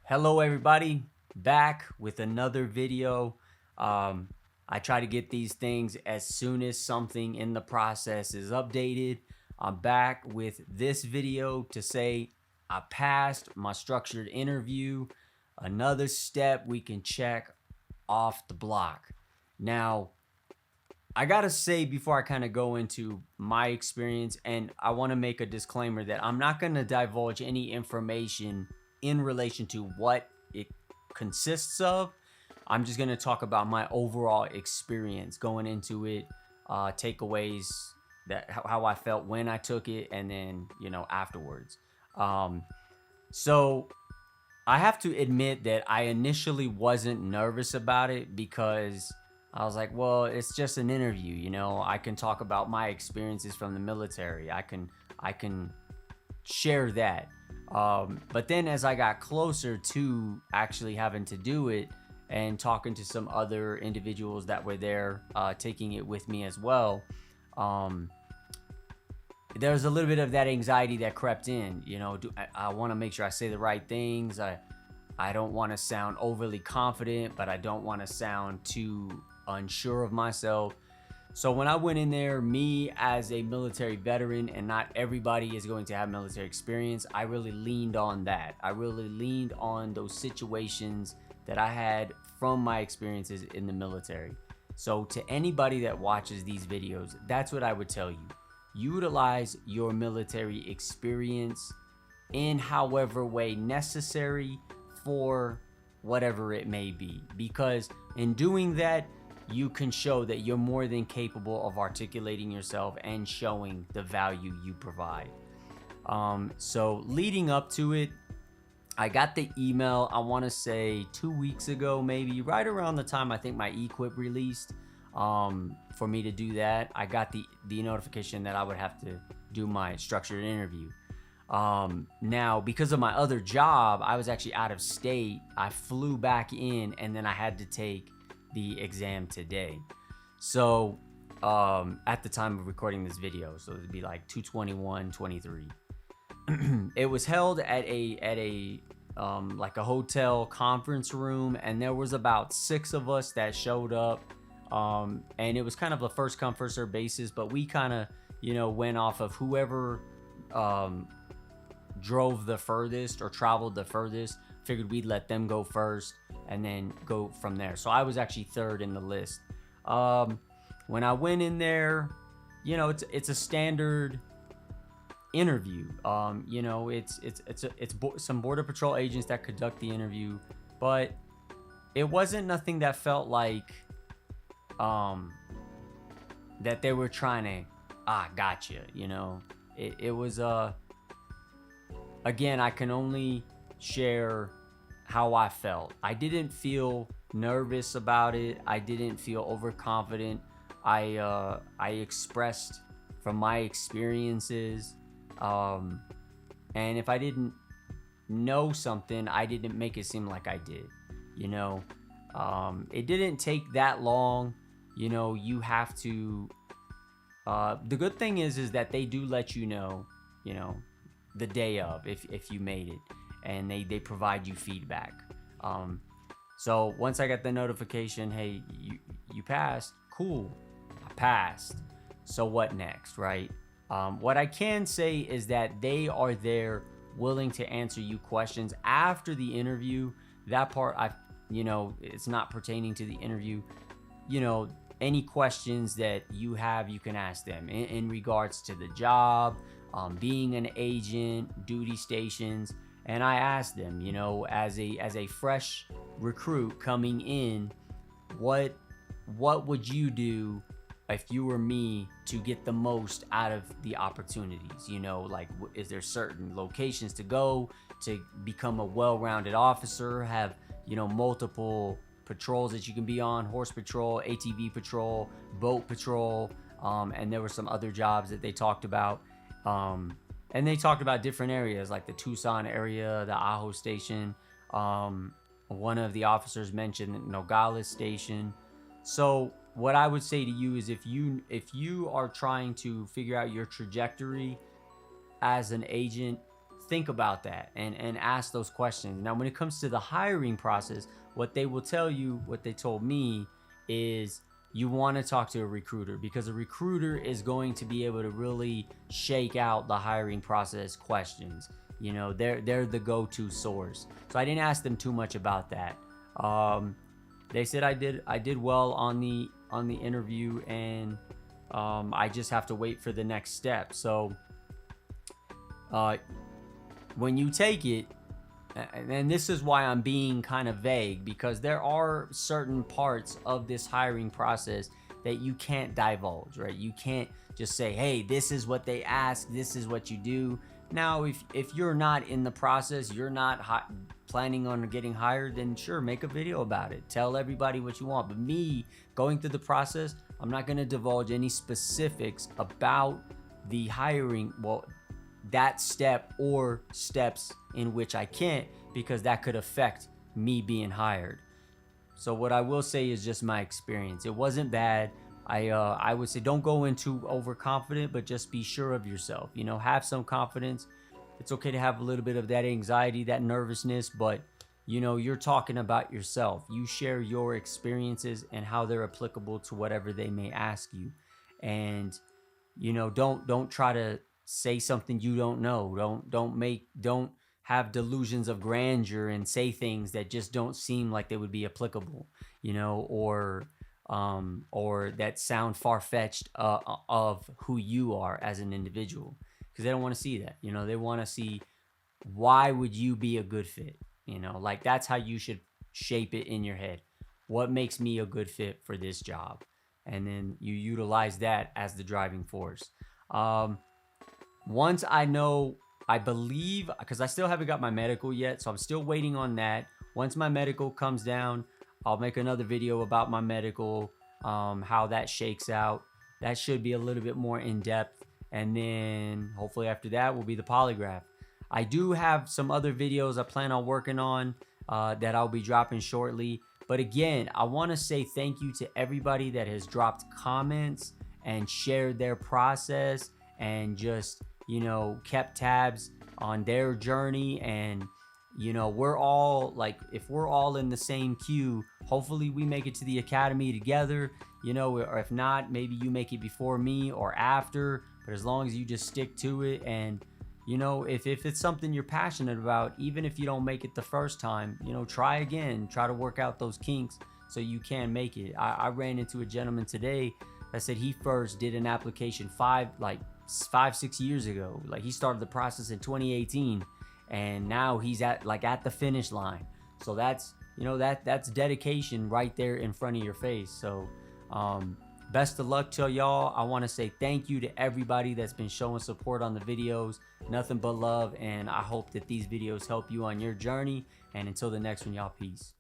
Hello everybody, back with another video. I try to get these things as soon as something in the process is updated. I'm back with this video to say I passed my structured interview. Another step we can check off the block. Now, I gotta say before I kind of go into my experience, and I want to make a disclaimer that I'm not going to divulge any information in relation to what it consists of. I'm just going to talk about my overall experience going into it, takeaways, that how I felt when I took it, and then afterwards. Um, so I have to admit that I initially wasn't nervous about it because I was like, well, it's just an interview, I can talk about my experiences from the military. I can share that. But then as I got closer to actually having to do it and talking to some other individuals that were there, taking it with me as well, there was a little bit of that anxiety that crept in. I want to make sure I say the right things. I don't want to sound overly confident, but I don't want to sound too unsure of myself. So when I went in there, me as a military veteran, and not everybody is going to have military experience, I really leaned on that. I really leaned on those situations that I had from my experiences in the military. So to anybody that watches these videos, that's what I would tell you. Utilize your military experience in however way necessary for whatever it may be, because in doing that, you can show that you're more than capable of articulating yourself and showing the value you provide. So leading up to it, I got the email, I want to say 2 weeks ago, maybe right around the time I think my equip released. For me to do that, I got the notification that I would have to do my structured interview. Now, because of my other job, I was actually out of state. I flew back in, and then I had to take the exam today. So at the time of recording this video, so it'd be like 2/21/23. It was held at a like a hotel conference room, and there was about 6 of us that showed up. And it was kind of a first come first serve basis, but we kind of went off of whoever drove the furthest or traveled the furthest. Figured we'd let them go first and then go from there. So I was actually third in the list. When I went in there, it's a standard interview. It's some border patrol agents that conduct the interview, but it wasn't nothing that felt like that they were trying to gotcha. It was again, I can only share how I felt. I didn't feel nervous about it. I didn't feel overconfident. I expressed from my experiences, and if I didn't know something, I didn't make it seem like I did. It didn't take that long. You have to. The good thing is that they do let you know the day of if you made it, and they provide you feedback. So once I got the notification, hey, you passed, cool, I passed. So what next, right? What I can say is that they are there willing to answer you questions after the interview. That part, it's not pertaining to the interview. Any questions that you have, you can ask them in regards to the job, being an agent, duty stations. And I asked them, as a fresh recruit coming in, what would you do if you were me to get the most out of the opportunities? Like, is there certain locations to go to become a well-rounded officer, have multiple patrols that you can be on, horse patrol, ATV patrol, boat patrol, and there were some other jobs that they talked about. And they talked about different areas like the Tucson area, the Ajo station. One of the officers mentioned Nogales station. So what I would say to you is if you are trying to figure out your trajectory as an agent think about that and ask those questions. Now, when it comes to the hiring process, what they will tell you, what they told me, is you want to talk to a recruiter, because a recruiter is going to be able to really shake out the hiring process questions. You know, they're the go-to source. So I didn't ask them too much about that. They said I did well on the interview, and I just have to wait for the next step. So when you take it, and this is why I'm being kind of vague, because there are certain parts of this hiring process that you can't divulge, right? You can't just say, hey, this is what they ask, this is what you do. Now, if you're not in the process, you're not planning on getting hired, then sure, make a video about it. Tell everybody what you want. But me, going through the process, I'm not going to divulge any specifics about the hiring, well, that step or steps in which I can't, because that could affect me being hired. So what I will say is just my experience. It wasn't bad. I would say don't go into overconfident, but just be sure of yourself. You know, have some confidence. It's okay to have a little bit of that anxiety, that nervousness, but you know, you're talking about yourself. You share your experiences and how they're applicable to whatever they may ask you. And you know, don't try to say something you don't know. Don't have delusions of grandeur and say things that just don't seem like they would be applicable, you know, or that sound far-fetched of who you are as an individual, because they don't want to see that. You know, they want to see, why would you be a good fit? You know, like that's how you should shape it in your head. What makes me a good fit for this job? And then you utilize that as the driving force. Once I know, I believe, because I still haven't got my medical yet, so I'm still waiting on that. Once my medical comes down, I'll make another video about my medical, how that shakes out. That should be a little bit more in depth. And then hopefully after that will be the polygraph. I do have some other videos I plan on working on that I'll be dropping shortly. But again, I want to say thank you to everybody that has dropped comments and shared their process and just, you know, kept tabs on their journey. And you know, we're all like, if we're all in the same queue, hopefully we make it to the academy together, you know, or if not, maybe you make it before me or after, but as long as you just stick to it. And you know, if it's something you're passionate about, even if you don't make it the first time, you know, try again, try to work out those kinks so you can make it. I ran into a gentleman today that said he first did an application 5-6 years ago. Like he started the process in 2018, and now he's at the finish line. So that's, you know, that's dedication right there in front of your face. So best of luck to y'all. I want to say thank you to everybody that's been showing support on the videos. Nothing but love, and I hope that these videos help you on your journey. And until the next one, y'all, peace.